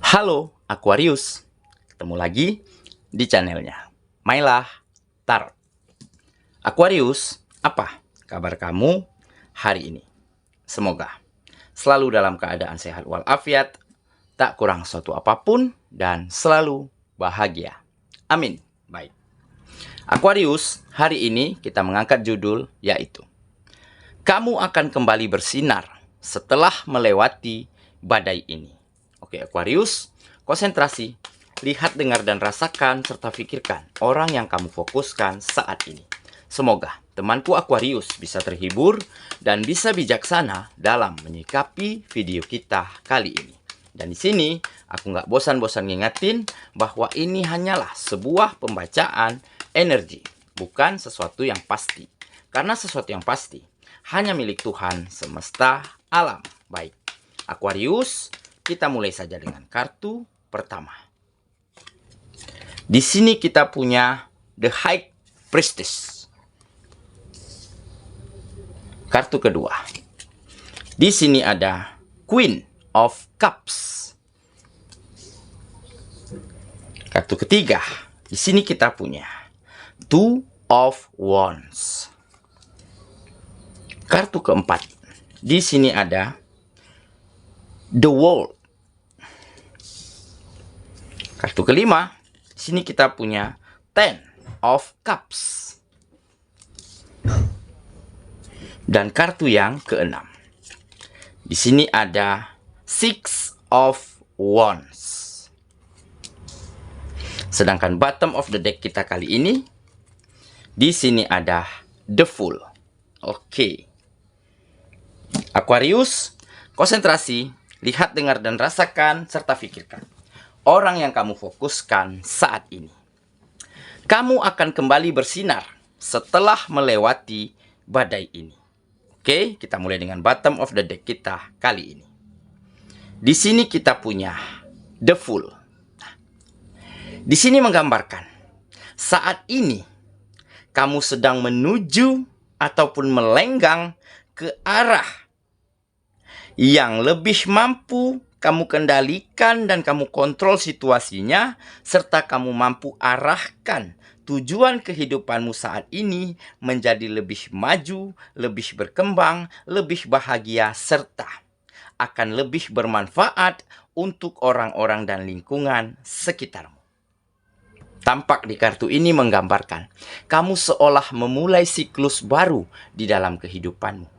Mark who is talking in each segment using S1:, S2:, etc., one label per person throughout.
S1: Halo Aquarius, ketemu lagi di channelnya Mailah Tarot. Aquarius, apa kabar kamu hari ini? Semoga selalu dalam keadaan sehat walafiat, tak kurang suatu apapun, dan selalu bahagia. Amin. Baik. Aquarius, hari ini kita mengangkat judul yaitu kamu akan kembali bersinar setelah melewati badai ini. Oke, Aquarius, konsentrasi, lihat, dengar, dan rasakan, serta pikirkan orang yang kamu fokuskan saat ini. Semoga temanku Aquarius bisa terhibur dan bisa bijaksana dalam menyikapi video kita kali ini. Dan di sini, aku nggak bosan-bosan ngingetin bahwa ini hanyalah sebuah pembacaan energi, bukan sesuatu yang pasti. Karena sesuatu yang pasti hanya milik Tuhan semesta alam. Baik, Aquarius, kita mulai saja dengan kartu pertama. Di sini kita punya The High Priestess. Kartu kedua. Di sini ada Queen of Cups. Kartu ketiga. Di sini kita punya Two of Wands. Kartu keempat. Di sini ada The World. Kartu kelima. Di sini kita punya Ten of Cups. Dan kartu yang keenam. Di sini ada Six of Wands. Sedangkan bottom of the deck kita kali ini, di sini ada The Fool. Oke. Aquarius, konsentrasi, lihat, dengar, dan rasakan, serta pikirkan orang yang kamu fokuskan saat ini. Kamu akan kembali bersinar setelah melewati badai ini. Oke, kita mulai dengan bottom of the deck kita kali ini. Di sini kita punya The Fool. Di sini menggambarkan saat ini kamu sedang menuju ataupun melenggang ke arah yang lebih mampu kamu kendalikan dan kamu kontrol situasinya, serta kamu mampu arahkan tujuan kehidupanmu saat ini menjadi lebih maju, lebih berkembang, lebih bahagia, serta akan lebih bermanfaat untuk orang-orang dan lingkungan sekitarmu. Tampak di kartu ini menggambarkan kamu seolah memulai siklus baru di dalam kehidupanmu.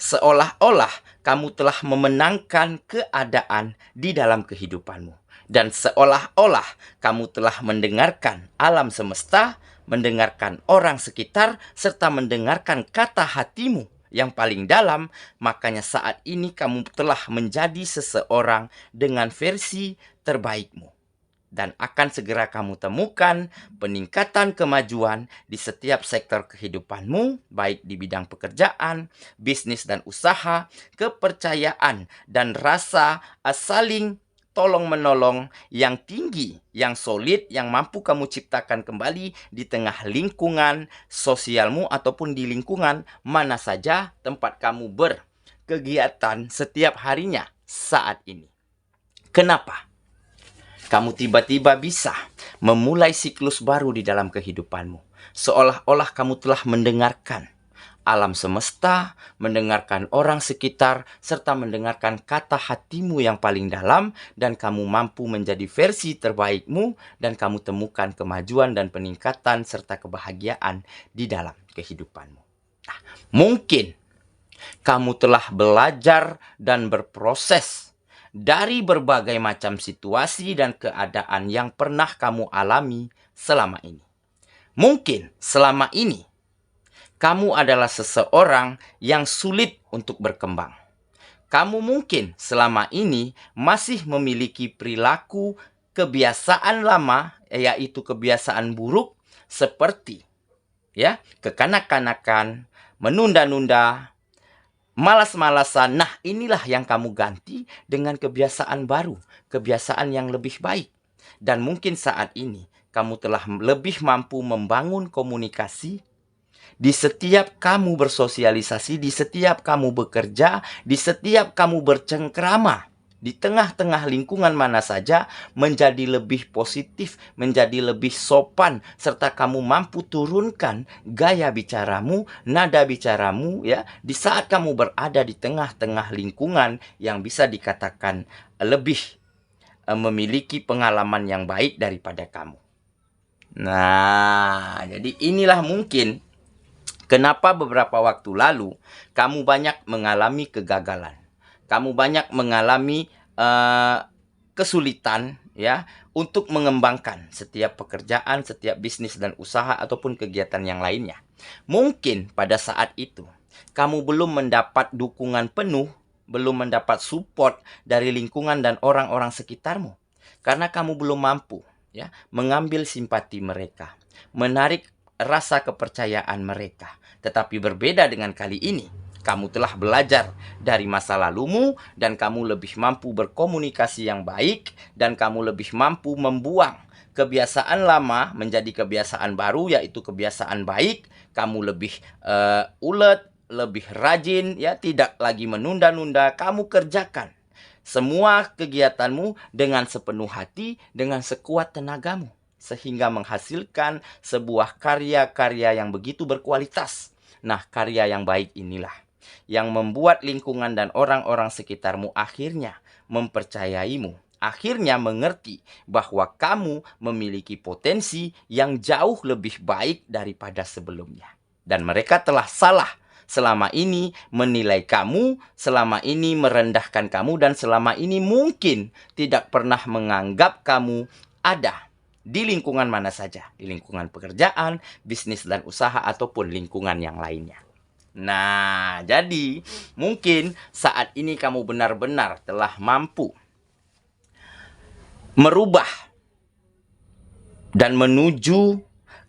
S1: Seolah-olah kamu telah memenangkan keadaan di dalam kehidupanmu. Dan seolah-olah kamu telah mendengarkan alam semesta, mendengarkan orang sekitar, serta mendengarkan kata hatimu yang paling dalam. Makanya saat ini kamu telah menjadi seseorang dengan versi terbaikmu. Dan akan segera kamu temukan peningkatan kemajuan di setiap sektor kehidupanmu, baik di bidang pekerjaan, bisnis dan usaha, kepercayaan, dan rasa saling tolong-menolong yang tinggi, yang solid, yang mampu kamu ciptakan kembali di tengah lingkungan sosialmu ataupun di lingkungan mana saja tempat kamu berkegiatan setiap harinya saat ini. Kenapa? Kamu tiba-tiba bisa memulai siklus baru di dalam kehidupanmu. Seolah-olah kamu telah mendengarkan alam semesta, mendengarkan orang sekitar, serta mendengarkan kata hatimu yang paling dalam, dan kamu mampu menjadi versi terbaikmu, dan kamu temukan kemajuan dan peningkatan serta kebahagiaan di dalam kehidupanmu. Nah, mungkin kamu telah belajar dan berproses dari berbagai macam situasi dan keadaan yang pernah kamu alami selama ini. Mungkin selama ini kamu adalah seseorang yang sulit untuk berkembang. Kamu mungkin selama ini masih memiliki perilaku kebiasaan lama, yaitu kebiasaan buruk seperti kekanak-kanakan, menunda-nunda, malas-malasan. Nah, inilah yang kamu ganti dengan kebiasaan baru, kebiasaan yang lebih baik. Dan mungkin saat ini kamu telah lebih mampu membangun komunikasi di setiap kamu bersosialisasi, di setiap kamu bekerja, di setiap kamu bercengkrama di tengah-tengah lingkungan mana saja menjadi lebih positif, menjadi lebih sopan, serta kamu mampu turunkan gaya bicaramu, nada bicaramu ya, di saat kamu berada di tengah-tengah lingkungan yang bisa dikatakan lebih memiliki pengalaman yang baik daripada kamu. Nah, jadi inilah mungkin kenapa beberapa waktu lalu kamu banyak mengalami kegagalan. Kamu banyak mengalami kesulitan ya untuk mengembangkan setiap pekerjaan, setiap bisnis dan usaha ataupun kegiatan yang lainnya. Mungkin pada saat itu kamu belum mendapat dukungan penuh, belum mendapat support dari lingkungan dan orang-orang sekitarmu karena kamu belum mampu ya mengambil simpati mereka, menarik rasa kepercayaan mereka. Tetapi berbeda dengan kali ini, kamu telah belajar dari masa lalumu dan kamu lebih mampu berkomunikasi yang baik dan kamu lebih mampu membuang kebiasaan lama menjadi kebiasaan baru, yaitu kebiasaan baik. Kamu lebih ulet, lebih rajin ya, tidak lagi menunda-nunda. Kamu kerjakan semua kegiatanmu dengan sepenuh hati, dengan sekuat tenagamu, sehingga menghasilkan sebuah karya-karya yang begitu berkualitas. Nah, karya yang baik inilah yang membuat lingkungan dan orang-orang sekitarmu akhirnya mempercayaimu, akhirnya mengerti bahwa kamu memiliki potensi yang jauh lebih baik daripada sebelumnya. Dan mereka telah salah selama ini menilai kamu, selama ini merendahkan kamu, dan selama ini mungkin tidak pernah menganggap kamu ada di lingkungan mana saja, di lingkungan pekerjaan, bisnis dan usaha, ataupun lingkungan yang lainnya. Nah, jadi mungkin saat ini kamu benar-benar telah mampu merubah dan menuju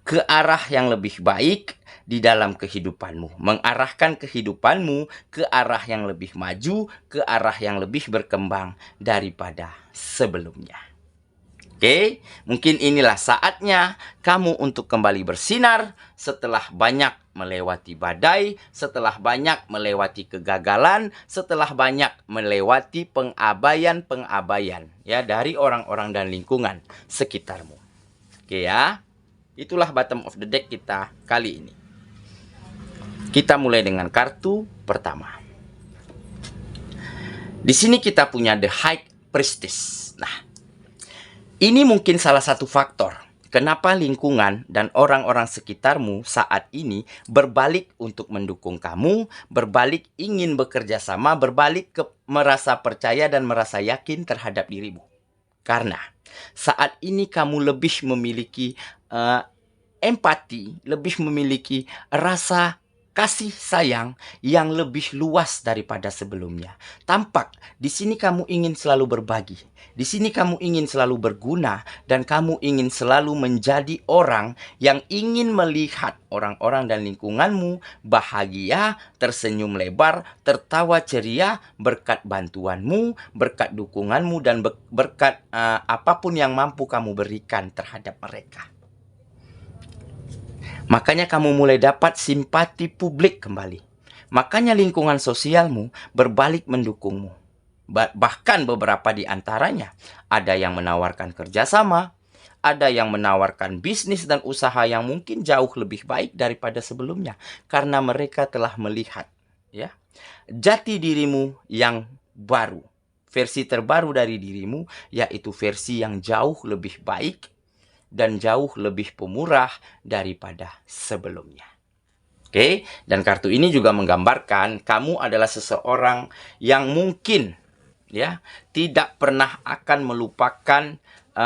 S1: ke arah yang lebih baik di dalam kehidupanmu, mengarahkan kehidupanmu ke arah yang lebih maju, ke arah yang lebih berkembang daripada sebelumnya. Oke, mungkin inilah saatnya kamu untuk kembali bersinar setelah banyak melewati badai, setelah banyak melewati kegagalan, setelah banyak melewati pengabaian ya dari orang-orang dan lingkungan sekitarmu. Oke ya, itulah bottom of the deck kita kali ini. Kita mulai dengan kartu pertama. Di sini kita punya The High Priestess. Nah, ini mungkin salah satu faktor kenapa lingkungan dan orang-orang sekitarmu saat ini berbalik untuk mendukung kamu, berbalik ingin bekerja sama, berbalik merasa percaya dan merasa yakin terhadap dirimu. Karena saat ini kamu lebih memiliki empati, lebih memiliki rasa kasih sayang yang lebih luas daripada sebelumnya. Tampak di sini kamu ingin selalu berbagi. Di sini kamu ingin selalu berguna dan kamu ingin selalu menjadi orang yang ingin melihat orang-orang dan lingkunganmu bahagia, tersenyum lebar, tertawa ceria berkat bantuanmu, berkat dukunganmu dan berkat apapun yang mampu kamu berikan terhadap mereka. Makanya kamu mulai dapat simpati publik kembali. Makanya lingkungan sosialmu berbalik mendukungmu. Bahkan beberapa di antaranya ada yang menawarkan kerjasama, ada yang menawarkan bisnis dan usaha yang mungkin jauh lebih baik daripada sebelumnya. Karena mereka telah melihat ya jati dirimu yang baru. Versi terbaru dari dirimu, yaitu versi yang jauh lebih baik dan jauh lebih pemurah daripada sebelumnya. Oke, dan kartu ini juga menggambarkan kamu adalah seseorang yang mungkin ya tidak pernah akan melupakan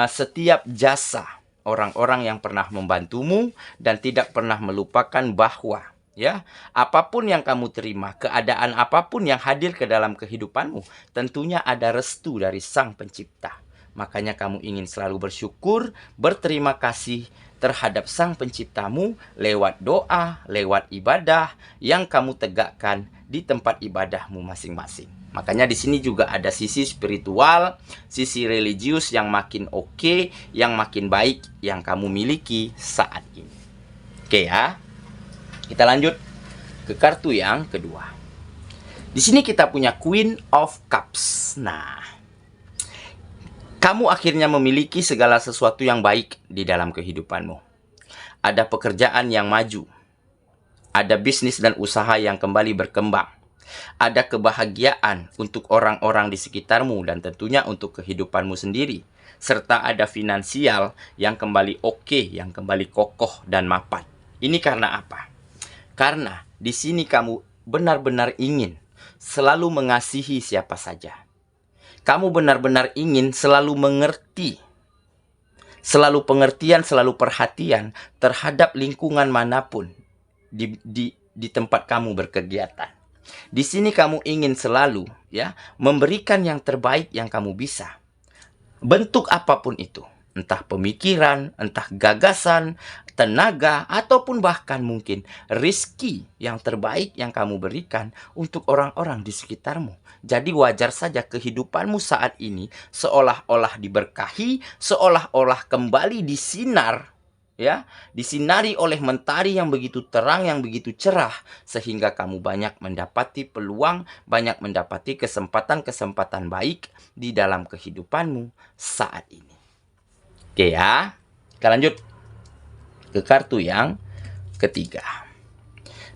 S1: setiap jasa orang-orang yang pernah membantumu dan tidak pernah melupakan bahwa ya apapun yang kamu terima, keadaan apapun yang hadir ke dalam kehidupanmu, tentunya ada restu dari Sang Pencipta. Makanya kamu ingin selalu bersyukur, berterima kasih terhadap Sang Penciptamu lewat doa, lewat ibadah yang kamu tegakkan di tempat ibadahmu masing-masing. Makanya di sini juga ada sisi spiritual, sisi religius yang makin oke, yang makin baik yang kamu miliki saat ini. Oke ya. Kita lanjut ke kartu yang kedua. Di sini kita punya Queen of Cups. Nah, Kamu akhirnya memiliki segala sesuatu yang baik di dalam kehidupanmu. Ada pekerjaan yang maju. Ada bisnis dan usaha yang kembali berkembang. Ada kebahagiaan untuk orang-orang di sekitarmu dan tentunya untuk kehidupanmu sendiri. Serta ada finansial yang kembali oke, yang kembali kokoh dan mapan. Ini karena apa? Karena di sini kamu benar-benar ingin selalu mengasihi siapa saja. Kamu benar-benar ingin selalu mengerti, selalu pengertian, selalu perhatian terhadap lingkungan manapun di tempat kamu berkegiatan. Di sini kamu ingin selalu memberikan yang terbaik yang kamu bisa. Bentuk apapun itu, entah pemikiran, entah gagasan, tenaga, ataupun bahkan mungkin rezeki yang terbaik yang kamu berikan untuk orang-orang di sekitarmu. Jadi wajar saja kehidupanmu saat ini seolah-olah diberkahi, seolah-olah kembali disinar, disinari oleh mentari yang begitu terang, yang begitu cerah, sehingga kamu banyak mendapati peluang, banyak mendapati kesempatan-kesempatan baik di dalam kehidupanmu saat ini. Oke ya, kita lanjut ke kartu yang ketiga.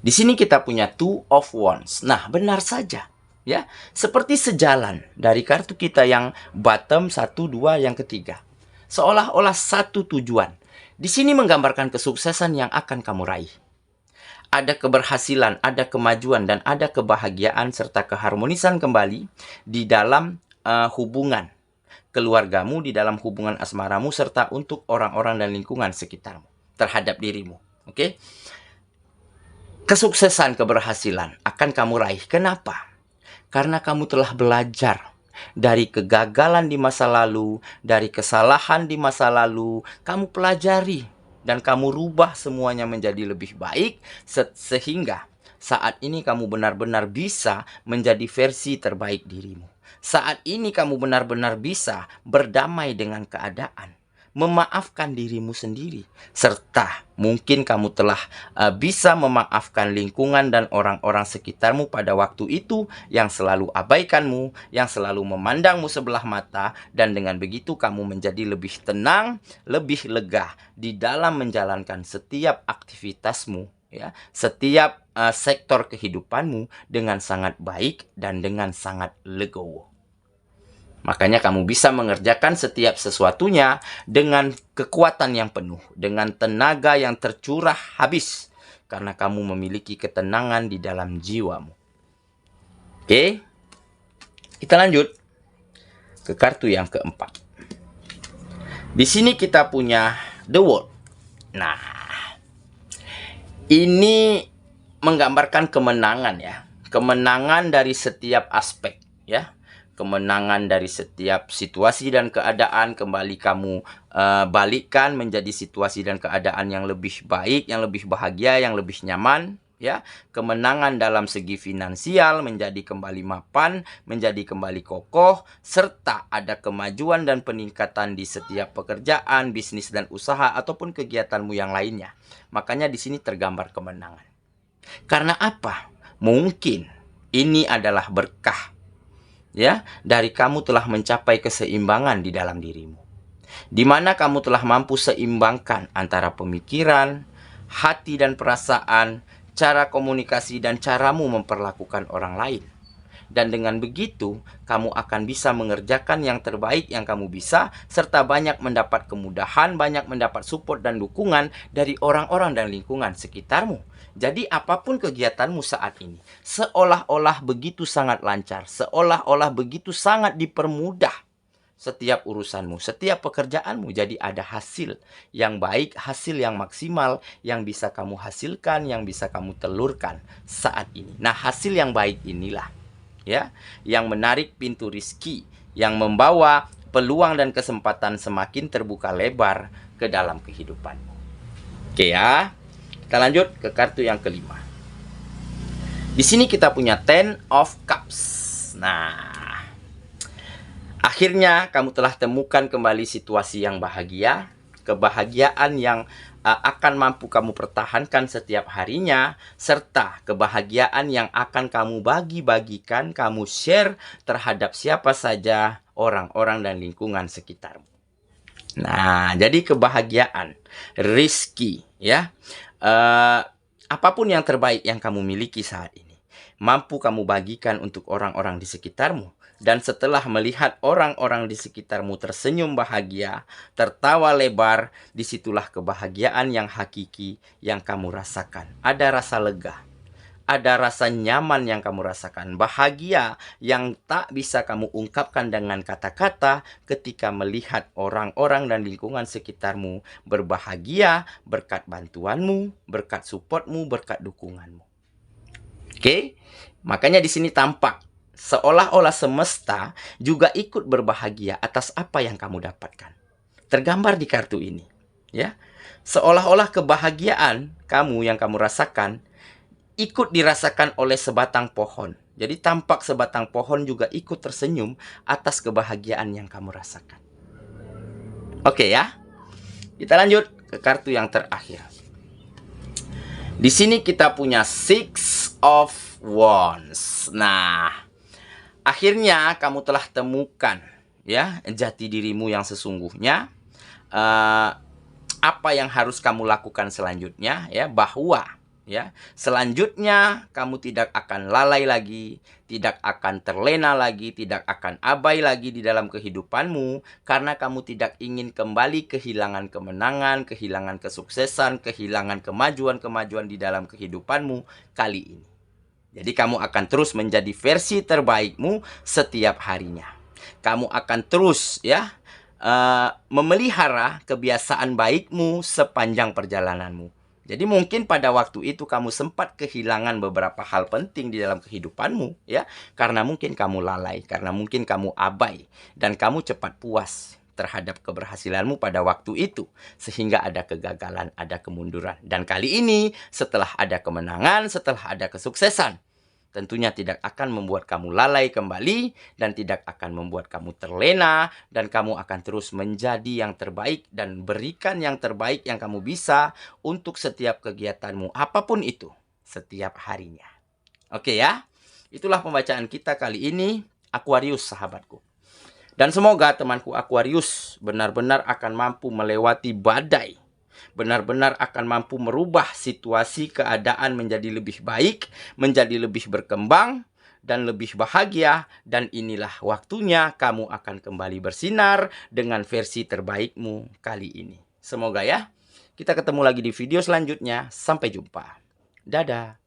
S1: Di sini kita punya Two of Wands. Nah, benar saja. Seperti sejalan dari kartu kita yang bottom 1, 2, yang ketiga. Seolah-olah satu tujuan. Di sini menggambarkan kesuksesan yang akan kamu raih. Ada keberhasilan, ada kemajuan, dan ada kebahagiaan serta keharmonisan kembali di dalam hubungan keluargamu, di dalam hubungan asmaramu, serta untuk orang-orang dan lingkungan sekitarmu terhadap dirimu. Oke? Kesuksesan, keberhasilan akan kamu raih. Kenapa? Karena kamu telah belajar dari kegagalan di masa lalu, dari kesalahan di masa lalu. Kamu pelajari dan kamu rubah semuanya menjadi lebih baik, sehingga saat ini kamu benar-benar bisa menjadi versi terbaik dirimu. Saat ini kamu benar-benar bisa berdamai dengan keadaan, memaafkan dirimu sendiri, serta mungkin kamu telah bisa memaafkan lingkungan dan orang-orang sekitarmu pada waktu itu yang selalu abaikanmu, yang selalu memandangmu sebelah mata, dan dengan begitu kamu menjadi lebih tenang, lebih lega di dalam menjalankan setiap aktivitasmu, setiap sektor kehidupanmu dengan sangat baik dan dengan sangat legowo. Makanya kamu bisa mengerjakan setiap sesuatunya dengan kekuatan yang penuh, dengan tenaga yang tercurah habis, karena kamu memiliki ketenangan di dalam jiwamu. Oke, kita lanjut ke kartu yang keempat. Di sini kita punya The World. Nah, ini menggambarkan kemenangan kemenangan dari setiap aspek kemenangan dari setiap situasi dan keadaan. Kembali kamu balikkan menjadi situasi dan keadaan yang lebih baik, yang lebih bahagia, yang lebih nyaman. Kemenangan dalam segi finansial menjadi kembali mapan, menjadi kembali kokoh, serta ada kemajuan dan peningkatan di setiap pekerjaan, bisnis dan usaha ataupun kegiatanmu yang lainnya. Makanya di sini tergambar kemenangan. Karena apa? Mungkin ini adalah berkah dari kamu telah mencapai keseimbangan di dalam dirimu, di mana kamu telah mampu seimbangkan antara pemikiran, hati dan perasaan, cara komunikasi dan caramu memperlakukan orang lain. Dan dengan begitu, kamu akan bisa mengerjakan yang terbaik yang kamu bisa, serta banyak mendapat kemudahan, banyak mendapat support dan dukungan dari orang-orang dan lingkungan sekitarmu. Jadi apapun kegiatanmu saat ini, seolah-olah begitu sangat lancar, seolah-olah begitu sangat dipermudah setiap urusanmu, setiap pekerjaanmu. Jadi ada hasil yang baik, hasil yang maksimal, yang bisa kamu hasilkan, yang bisa kamu telurkan saat ini. Nah, hasil yang baik inilah yang menarik pintu rizki, yang membawa peluang dan kesempatan semakin terbuka lebar ke dalam kehidupanmu. Oke ya. Kita lanjut ke kartu yang kelima. Di sini kita punya Ten of Cups. Nah, akhirnya kamu telah temukan kembali situasi yang bahagia, kebahagiaan yang akan mampu kamu pertahankan setiap harinya, serta kebahagiaan yang akan kamu bagi-bagikan, kamu share terhadap siapa saja orang-orang dan lingkungan sekitarmu. Nah, jadi kebahagiaan, rizki, ya, apapun yang terbaik yang kamu miliki saat ini, mampu kamu bagikan untuk orang-orang di sekitarmu. Dan setelah melihat orang-orang di sekitarmu tersenyum bahagia, tertawa lebar, disitulah kebahagiaan yang hakiki yang kamu rasakan. Ada rasa lega, ada rasa nyaman yang kamu rasakan, bahagia yang tak bisa kamu ungkapkan dengan kata-kata ketika melihat orang-orang dan lingkungan sekitarmu berbahagia berkat bantuanmu, berkat supportmu, berkat dukunganmu. Oke? Makanya di sini tampak seolah-olah semesta juga ikut berbahagia atas apa yang kamu dapatkan. Tergambar di kartu ini, ya. Seolah-olah kebahagiaan kamu yang kamu rasakan ikut dirasakan oleh sebatang pohon. Jadi tampak sebatang pohon juga ikut tersenyum atas kebahagiaan yang kamu rasakan. Oke ya. Kita lanjut ke kartu yang terakhir. Di sini kita punya Six of Wands. Nah, akhirnya kamu telah temukan ya jati dirimu yang sesungguhnya. Apa yang harus kamu lakukan selanjutnya ya, bahwa ya selanjutnya kamu tidak akan lalai lagi, tidak akan terlena lagi, tidak akan abai lagi di dalam kehidupanmu, karena kamu tidak ingin kembali kehilangan kemenangan, kehilangan kesuksesan, kehilangan kemajuan-kemajuan di dalam kehidupanmu kali ini. Jadi kamu akan terus menjadi versi terbaikmu setiap harinya. Kamu akan terus ya memelihara kebiasaan baikmu sepanjang perjalananmu. Jadi mungkin pada waktu itu kamu sempat kehilangan beberapa hal penting di dalam kehidupanmu ya, karena mungkin kamu lalai, karena mungkin kamu abai, dan kamu cepat puas terhadap keberhasilanmu pada waktu itu, sehingga ada kegagalan, ada kemunduran. Dan kali ini setelah ada kemenangan, setelah ada kesuksesan, tentunya tidak akan membuat kamu lalai kembali dan tidak akan membuat kamu terlena, dan kamu akan terus menjadi yang terbaik dan berikan yang terbaik yang kamu bisa untuk setiap kegiatanmu apapun itu setiap harinya. Oke ya. Itulah pembacaan kita kali ini, Aquarius sahabatku. Dan semoga temanku Aquarius benar-benar akan mampu melewati badai, benar-benar akan mampu merubah situasi keadaan menjadi lebih baik, menjadi lebih berkembang, dan lebih bahagia. Dan inilah waktunya kamu akan kembali bersinar dengan versi terbaikmu kali ini. Semoga ya. Kita ketemu lagi di video selanjutnya. Sampai jumpa. Dadah.